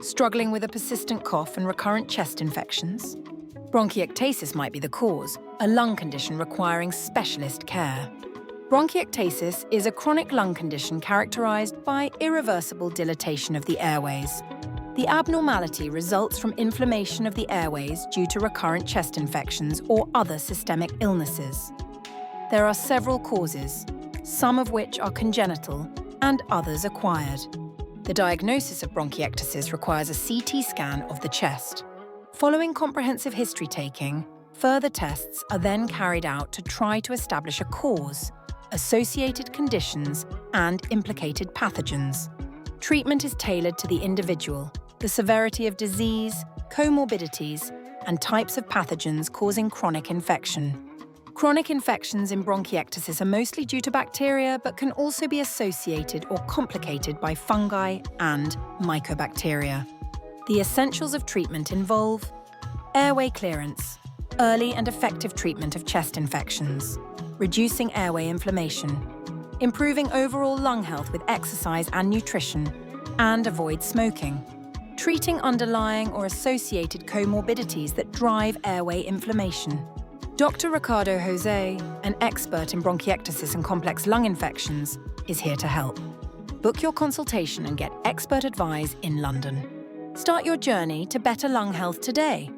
Struggling with a persistent cough and recurrent chest infections? Bronchiectasis might be the cause, a lung condition requiring specialist care. Bronchiectasis is a chronic lung condition characterized by irreversible dilatation of the airways. The abnormality results from inflammation of the airways due to recurrent chest infections or other systemic illnesses. There are several causes, some of which are congenital and others acquired. The diagnosis of bronchiectasis requires a CT scan of the chest. Following comprehensive history taking, further tests are then carried out to try to establish a cause, associated conditions, and implicated pathogens. Treatment is tailored to the individual, the severity of disease, comorbidities, and types of pathogens causing chronic infection. Chronic infections in bronchiectasis are mostly due to bacteria, but can also be associated or complicated by fungi and mycobacteria. The essentials of treatment involve airway clearance, early and effective treatment of chest infections, reducing airway inflammation, improving overall lung health with exercise and nutrition, and avoid smoking. Treating underlying or associated comorbidities that drive airway inflammation. Dr. Ricardo Jose, an expert in bronchiectasis and complex lung infections, is here to help. Book your consultation and get expert advice in London. Start your journey to better lung health today.